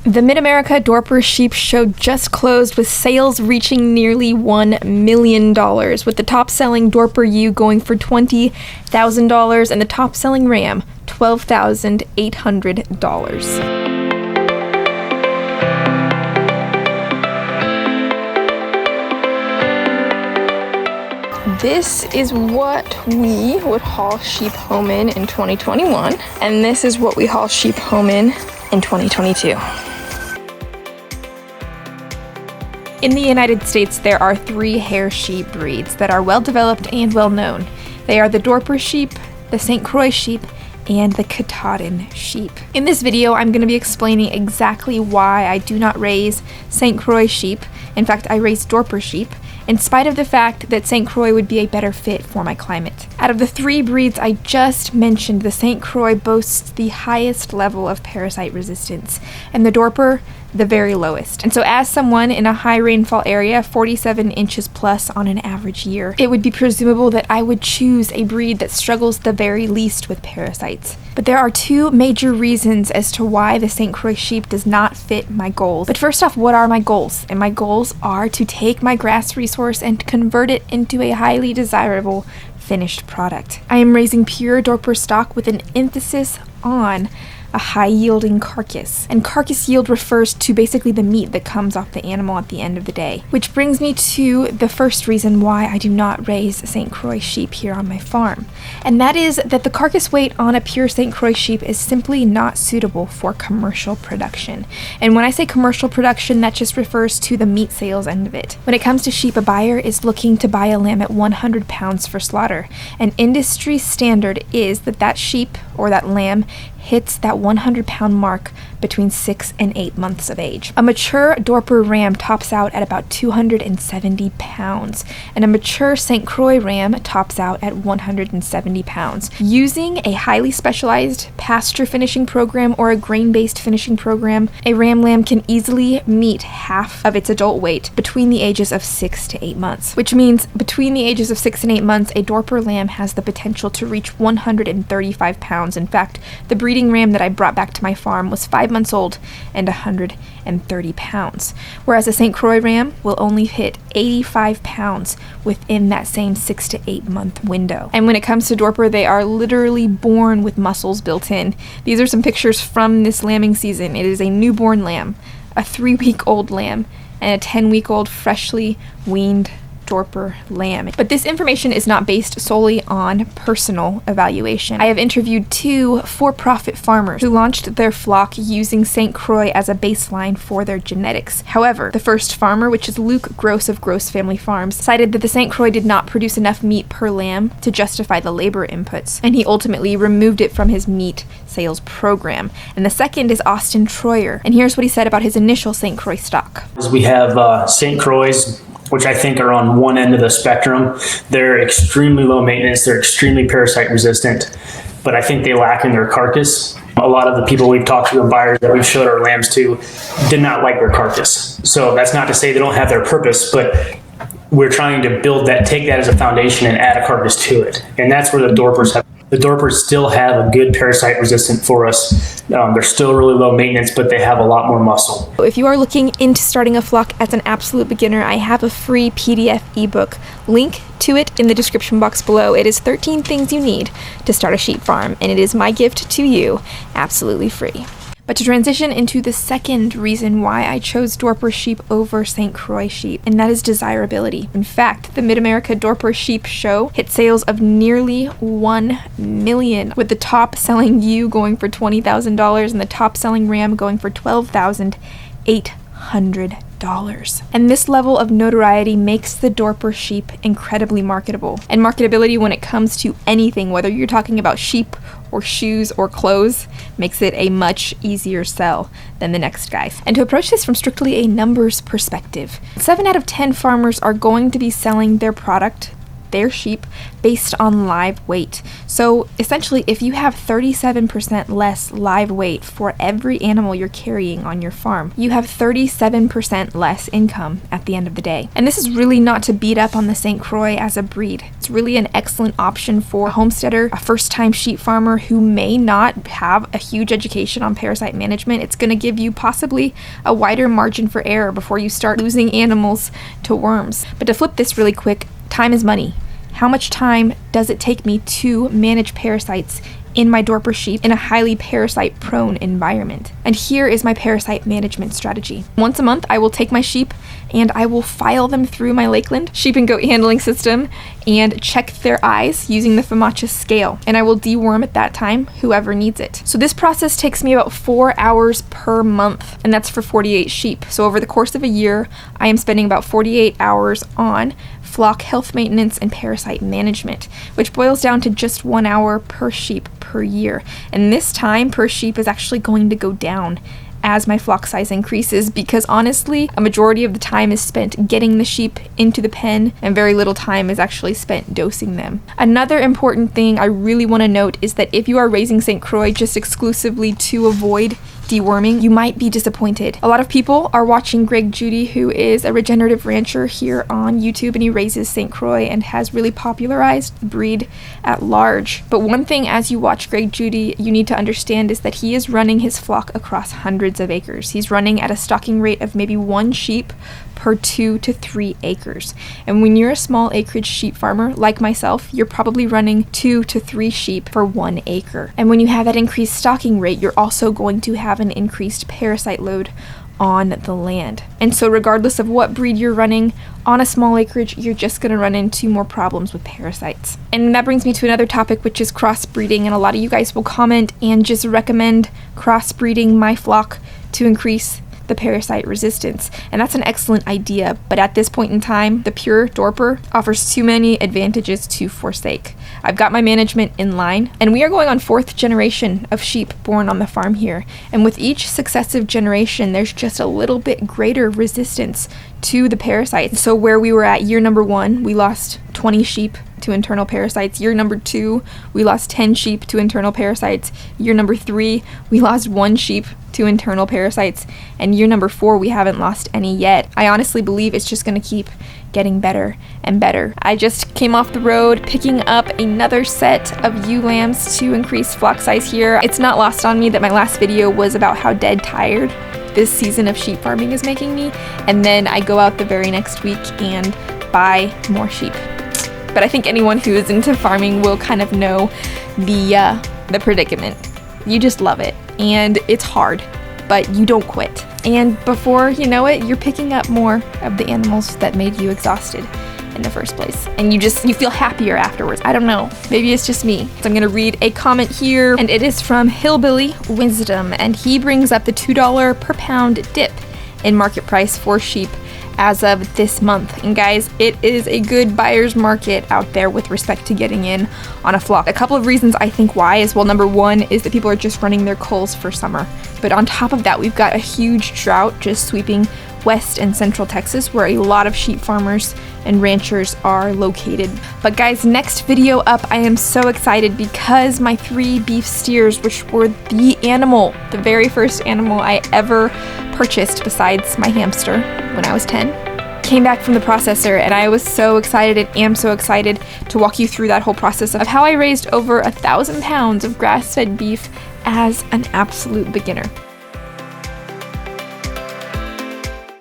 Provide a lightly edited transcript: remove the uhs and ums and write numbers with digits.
The Mid-America Dorper Sheep show just closed with sales reaching nearly $1 million, with the top-selling Dorper ewe going for $20,000 and the top-selling ram $12,800. This is what we would haul sheep home in 2021, and this is what we haul sheep home in 2022. In the United States, there are 3 hair sheep breeds that are well developed and well known. They are the Dorper Sheep, the St. Croix Sheep, and the Katahdin Sheep. In this video, I'm going to be explaining exactly why I do not raise St. Croix Sheep. In fact, I raise Dorper Sheep, in spite of the fact that St. Croix would be a better fit for my climate. Out of the 3 breeds I just mentioned, the St. Croix boasts the highest level of parasite resistance, and the Dorper the very lowest. And so as someone in a high rainfall area, 47 inches plus on an average year, it would be presumable that I would choose a breed that struggles the very least with parasites. But there are 2 major reasons as to why the St. Croix sheep does not fit my goals. But first off, what are my goals? And my goals are to take my grass resource and convert it into a highly desirable finished product. I am raising pure Dorper stock with an emphasis on a high-yielding carcass. And carcass yield refers to basically the meat that comes off the animal at the end of the day. Which brings me to the first reason why I do not raise St. Croix sheep here on my farm. And that is that the carcass weight on a pure St. Croix sheep is simply not suitable for commercial production. And when I say commercial production, that just refers to the meat sales end of it. When it comes to sheep, a buyer is looking to buy a lamb at 100 pounds for slaughter. And industry standard is that that sheep or that lamb hits that 100-pound mark between 6 and 8 months of age. A mature Dorper ram tops out at about 270 pounds, and a mature St. Croix ram tops out at 170 pounds. Using a highly specialized pasture finishing program or a grain-based finishing program, a ram lamb can easily meet half of its adult weight between the ages of 6 to 8 months, which means between the ages of 6 and 8 months, a Dorper lamb has the potential to reach 135 pounds. In fact, the breeding ram that I brought back to my farm was 5 months old and 130 pounds, whereas a St. Croix ram will only hit 85 pounds within that same 6 to 8 month window. And when it comes to Dorper, they are literally born with muscles built in. These are some pictures from this lambing season. It is a newborn lamb, a 3-week-old lamb, and a 10-week-old freshly weaned Dorper lamb. But this information is not based solely on personal evaluation. I have interviewed 2 for-profit farmers who launched their flock using St. Croix as a baseline for their genetics. However, the first farmer, which is Luke Gross of Gross Family Farms, cited that the St. Croix did not produce enough meat per lamb to justify the labor inputs, and he ultimately removed it from his meat sales program. And the second is Austin Troyer, and here's what he said about his initial St. Croix stock. We have St. Croix, which I think are on one end of the spectrum. They're extremely low maintenance, they're extremely parasite resistant, but I think they lack in their carcass. A lot of the people we've talked to, the buyers that we've showed our lambs to, did not like their carcass. So that's not to say they don't have their purpose, but we're trying to build that, take that as a foundation and add a carcass to it. And that's where the Dorpers have. The Dorpers still have a good parasite resistant for us. They're still really low maintenance, but they have a lot more muscle. If you are looking into starting a flock as an absolute beginner, I have a free PDF ebook. Link to it in the description box below. It is 13 things you need to start a sheep farm, and it is my gift to you, absolutely free. But to transition into the second reason why I chose Dorper sheep over St. Croix sheep, and that is desirability. In fact, the Mid-America Dorper Sheep show hit sales of nearly 1 million, with the top-selling ewe going for $20,000 and the top-selling ram going for $12,800. And this level of notoriety makes the Dorper sheep incredibly marketable. And marketability when it comes to anything, whether you're talking about sheep or shoes or clothes, makes it a much easier sell than the next guy. And to approach this from strictly a numbers perspective, 7 out of 10 farmers are going to be selling their product their sheep based on live weight. So essentially, if you have 37% less live weight for every animal you're carrying on your farm, you have 37% less income at the end of the day. And this is really not to beat up on the St. Croix as a breed. It's really an excellent option for a homesteader, a first-time sheep farmer who may not have a huge education on parasite management. It's going to give you possibly a wider margin for error before you start losing animals to worms. But to flip this really quick, time is money. How much time does it take me to manage parasites in my Dorper sheep in a highly parasite-prone environment? And here is my parasite management strategy. Once a month, I will take my sheep and I will file them through my Lakeland sheep and goat handling system and check their eyes using the Famacha scale. And I will deworm at that time, whoever needs it. So this process takes me about 4 hours per month, and that's for 48 sheep. So over the course of a year, I am spending about 48 hours on flock health maintenance and parasite management, which boils down to just 1 hour per sheep per year. And this time per sheep is actually going to go down as my flock size increases, because honestly, a majority of the time is spent getting the sheep into the pen and very little time is actually spent dosing them. Another important thing I really want to note is that if you are raising St. Croix just exclusively to avoid deworming, you might be disappointed. A lot of people are watching Judy, who is a regenerative rancher here on YouTube, and he raises St. Croix and has really popularized the breed at large. But one thing as you watch Judy, you need to understand is that he is running his flock across hundreds of acres. He's running at a stocking rate of maybe 1 sheep per 2 to 3 acres. And when you're a small acreage sheep farmer like myself, you're probably running 2 to 3 sheep per 1 acre. And when you have that increased stocking rate, you're also going to have an increased parasite load on the land. And so regardless of what breed you're running on a small acreage, you're just going to run into more problems with parasites. And that brings me to another topic, which is crossbreeding. And a lot of you guys will comment and just recommend crossbreeding my flock to increase the parasite resistance. And that's an excellent idea, but at this point in time, the pure Dorper offers too many advantages to forsake. I've got my management in line, and we are going on 4th generation of sheep born on the farm here. And with each successive generation, there's just a little bit greater resistance to the parasites. So where we were at year number 1, we lost 20 sheep to internal parasites. Year number 2, we lost 10 sheep to internal parasites. Year number 3, we lost 1 sheep to internal parasites. And year number 4, we haven't lost any yet. I honestly believe it's just going to keep getting better and better. I just came off the road picking up another set of ewe lambs to increase flock size here. It's not lost on me that my last video was about how dead tired this season of sheep farming is making me, and then I go out the very next week and buy more sheep. But I think anyone who is into farming will kind of know the predicament. You just love it, and it's hard, but you don't quit. And before you know it, you're picking up more of the animals that made you exhausted in the first place. And you feel happier afterwards. I don't know. Maybe it's just me. So I'm going to read a comment here, and it is from Hillbilly Wisdom, and he brings up the $2 per pound dip in market price for sheep as of this month. And guys, it is a good buyer's market out there with respect to getting in on a flock. A couple of reasons I think why is, well, number 1 is that people are just running their culls for summer. But on top of that, we've got a huge drought just sweeping West and Central Texas, where a lot of sheep farmers and ranchers are located. But guys, next video up, I am so excited because my 3 beef steers, which were the very first animal I ever purchased besides my hamster when I was 10, came back from the processor, and I was so excited and am so excited to walk you through that whole process of how I raised over 1,000 pounds of grass-fed beef as an absolute beginner.